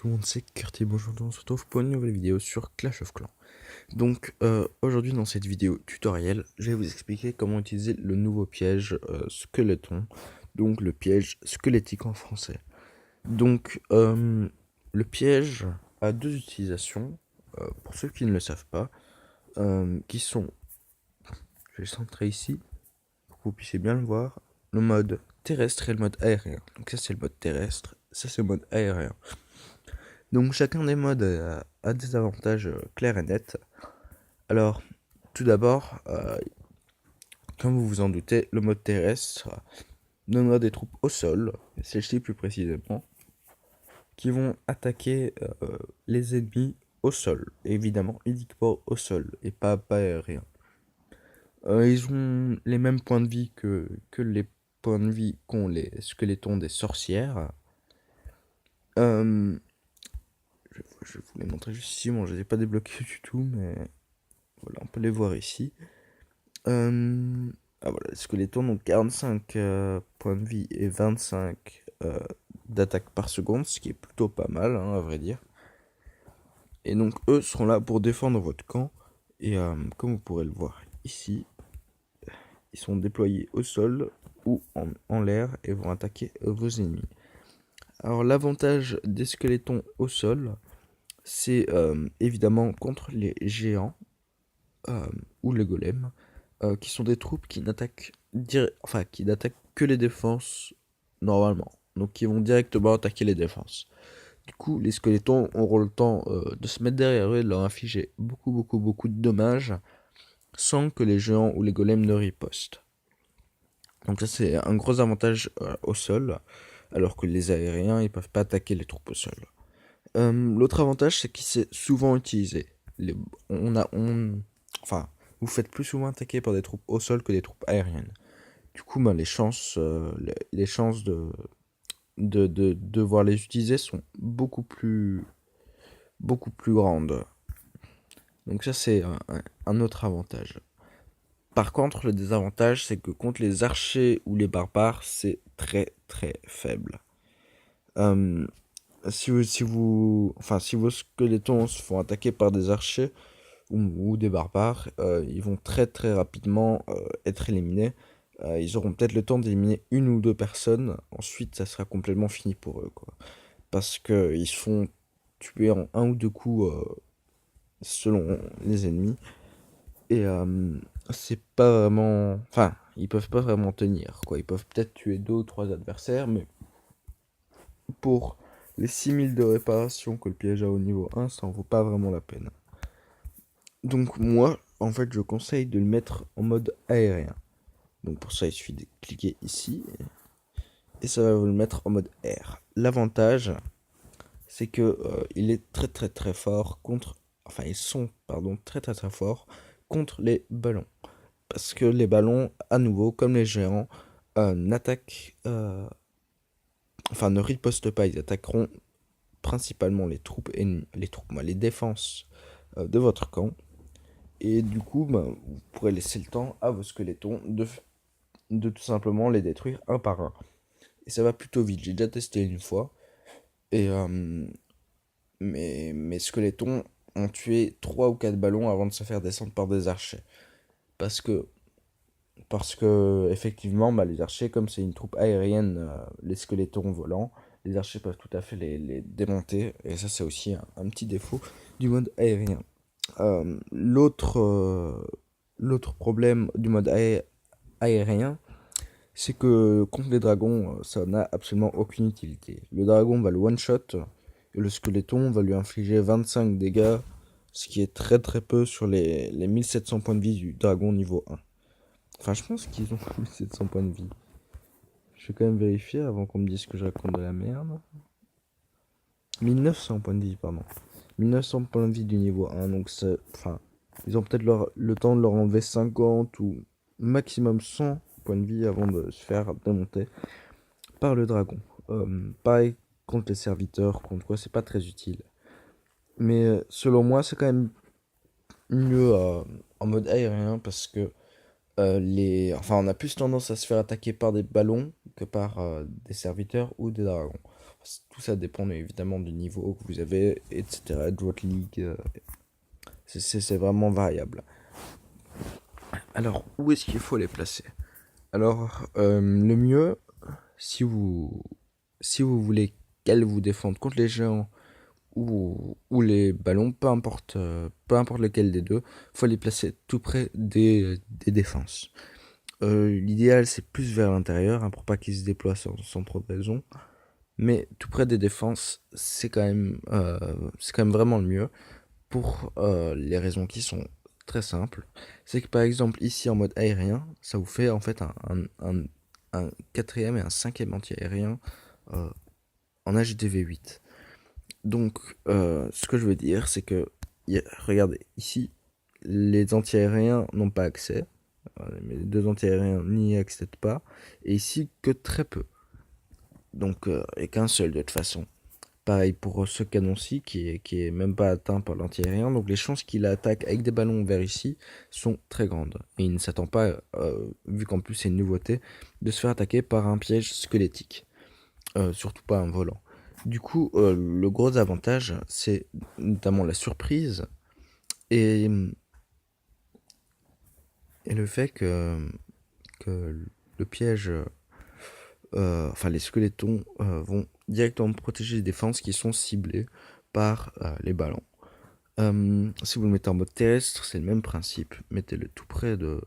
tout le monde, c'est Curti. Bonjour, on se retrouve pour une nouvelle vidéo sur Clash of Clans. Donc aujourd'hui dans cette vidéo tutoriel, je vais vous expliquer comment utiliser le nouveau piège Skeleton, donc le piège squelettique en français. Donc le piège a deux utilisations, pour ceux qui ne le savent pas, qui sont, je vais le centrer ici, pour que vous puissiez bien le voir, le mode terrestre et le mode aérien. Donc ça c'est le mode terrestre, ça c'est le mode aérien. Donc chacun des modes a des avantages clairs et nets. Alors, tout d'abord, comme vous vous en doutez, le mode terrestre donnera des troupes au sol, celles-ci plus précisément, qui vont attaquer les ennemis au sol, évidemment uniquement au sol et pas aérien. Ils ont les mêmes points de vie que les points de vie qu'ont les squelettons des sorcières. Je vous les montrer juste ici, bon je les ai pas débloqués du tout, mais voilà, on peut les voir ici. Ah voilà, les squelettons, donc 45 points de vie et 25 d'attaque par seconde, ce qui est plutôt pas mal, hein, à vrai dire. Et donc eux seront là pour défendre votre camp, et comme vous pourrez le voir ici, ils sont déployés au sol ou en l'air et vont attaquer vos ennemis. Alors l'avantage des squelettons au sol, c'est évidemment contre les géants ou les golems, qui sont des troupes qui n'attaquent que les défenses normalement, donc qui vont directement attaquer les défenses. Du coup, les squelettons auront le temps de se mettre derrière eux et de leur infliger beaucoup de dommages sans que les géants ou les golems ne ripostent. Donc ça c'est un gros avantage au sol, alors que les aériens ils peuvent pas attaquer les troupes au sol. L'autre avantage c'est qu'il s'est souvent utilisé. Enfin, vous faites plus souvent attaquer par des troupes au sol que des troupes aériennes. Du coup, les chances de devoir les utiliser sont beaucoup plus grandes. Donc ça, c'est un autre avantage. Par contre, le désavantage, c'est que contre les archers ou les barbares, c'est très faible. Si vos squelettons se font attaquer par des archers ou des barbares, ils vont très rapidement être éliminés. Ils auront peut-être le temps d'éliminer une ou deux personnes. Ensuite, ça sera complètement fini pour eux, quoi. Parce que ils se font tuer en un ou deux coups selon les ennemis. Et c'est pas vraiment... Enfin, ils peuvent pas vraiment tenir, quoi. Ils peuvent peut-être tuer deux ou trois adversaires, mais pour les 6000 de réparation que le piège a au niveau 1, ça en vaut pas vraiment la peine. Donc moi, en fait, je conseille de le mettre en mode aérien. Donc pour ça, il suffit de cliquer ici et ça va vous le mettre en mode air. L'avantage, c'est que il est très fort contre... Enfin, ils sont, pardon, très forts contre les ballons. Parce que les ballons, à nouveau, comme les géants, n'attaquent... Enfin, ne ripostent pas. Ils attaqueront principalement les troupes ennemies, les défenses de votre camp. Et du coup, vous pourrez laisser le temps à vos squelettons de tout simplement les détruire un par un. Et ça va plutôt vite. J'ai déjà testé une fois. Et mes squelettons ont tué 3 ou 4 ballons avant de se faire descendre par des archers. Parce que effectivement, les archers, comme c'est une troupe aérienne, les squelettons volants, les archers peuvent tout à fait les démonter. Et ça, c'est aussi un petit défaut du mode aérien. L'autre problème du mode aérien, c'est que contre les dragons, ça n'a absolument aucune utilité. Le dragon va le one-shot, et le squeletton va lui infliger 25 dégâts, ce qui est très peu sur les 1700 points de vie du dragon niveau 1. Enfin, je pense qu'ils ont 1700 points de vie. Je vais quand même vérifier avant qu'on me dise que je raconte de la merde. 1900 points de vie, pardon. 1900 points de vie du niveau 1, donc c'est... Enfin, ils ont peut-être le temps de leur enlever 50 ou maximum 100 points de vie avant de se faire démonter par le dragon. Pareil contre les serviteurs, contre quoi c'est pas très utile. Mais selon moi, c'est quand même mieux en mode aérien parce que on a plus tendance à se faire attaquer par des ballons que par des serviteurs ou des dragons. Tout ça dépend évidemment du niveau que vous avez, etc., de votre ligue. C'est vraiment variable. Alors, où est-ce qu'il faut les placer? Alors, le mieux, si vous, si vous voulez qu'elles vous défendent contre les géants ou les ballons, peu importe lequel des deux, faut les placer tout près des défenses. L'idéal, c'est plus vers l'intérieur, hein, pour pas qu'ils se déploient sans trop de raison. Mais tout près des défenses, c'est quand même vraiment le mieux pour les raisons qui sont très simples. C'est que par exemple, ici en mode aérien, ça vous fait en fait un quatrième et un cinquième anti-aérien euh, en HDV8. Donc, ce que je veux dire, c'est que, regardez, ici, les anti-aériens n'ont pas accès. Mais les deux anti-aériens n'y accèdent pas. Et ici, que très peu. Donc, et qu'un seul de toute façon. Pareil pour ce canon-ci qui est même pas atteint par l'anti-aérien. Donc les chances qu'il attaque avec des ballons vers ici sont très grandes. Et il ne s'attend pas, vu qu'en plus c'est une nouveauté, de se faire attaquer par un piège squelettique. Surtout pas un volant. Du coup, le gros avantage, c'est notamment la surprise et, et le fait que le piège, enfin les squelettons vont directement protéger les défenses qui sont ciblées par les ballons. Si vous le mettez en mode terrestre, c'est le même principe. Mettez-le tout près de,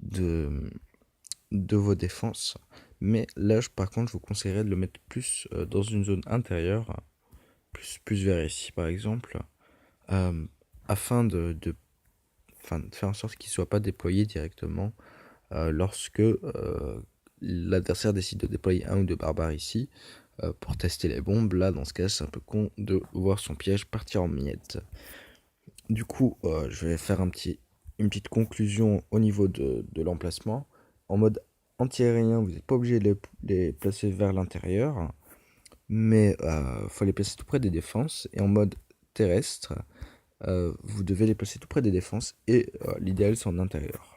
de vos défenses. Mais là, par contre, je vous conseillerais de le mettre plus dans une zone intérieure, plus vers ici par exemple, euh, afin de faire en sorte qu'il ne soit pas déployé directement lorsque l'adversaire décide de déployer un ou deux barbares ici pour tester les bombes. Là, dans ce cas, c'est un peu con de voir son piège partir en miettes. Du coup, je vais faire une petite conclusion au niveau de l'emplacement. En mode anti-aérien, vous n'êtes pas obligé de les placer vers l'intérieur, mais il faut les placer tout près des défenses. Et en mode terrestre, vous devez les placer tout près des défenses et l'idéal c'est en intérieur.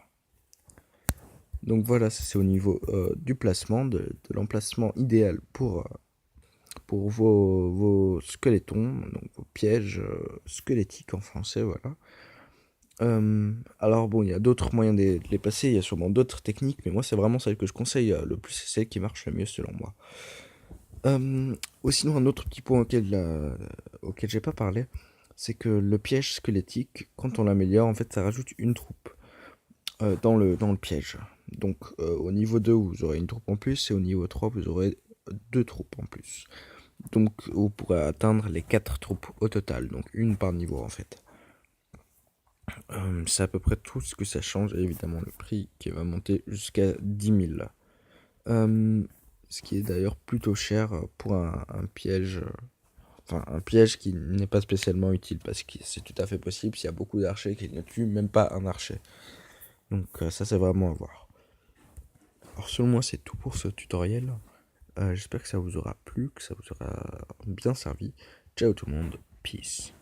Donc voilà, c'est au niveau du placement, de l'emplacement idéal pour vos squelettons, donc vos pièges squelettiques en français, voilà. Alors bon, il y a d'autres moyens de les placer, il y a sûrement d'autres techniques, mais moi c'est vraiment celle que je conseille le plus, c'est celle qui marche le mieux selon moi. Sinon, un autre petit point auquel j'ai pas parlé, c'est que le piège squelettique, quand on l'améliore, en fait, ça rajoute une troupe dans le piège. Donc, au niveau 2, vous aurez une troupe en plus, et au niveau 3, vous aurez deux troupes en plus. Donc, vous pourrez atteindre les 4 troupes au total, donc une par niveau en fait. C'est à peu près tout ce que ça change, et évidemment le prix qui va monter jusqu'à 10 000. Ce qui est d'ailleurs plutôt cher pour un piège. Enfin, un piège qui n'est pas spécialement utile parce que c'est tout à fait possible s'il y a beaucoup d'archers qui ne tuent même pas un archer. Donc ça c'est vraiment à voir. Alors selon moi c'est tout pour ce tutoriel. J'espère que ça vous aura plu, que ça vous aura bien servi. Ciao tout le monde, peace.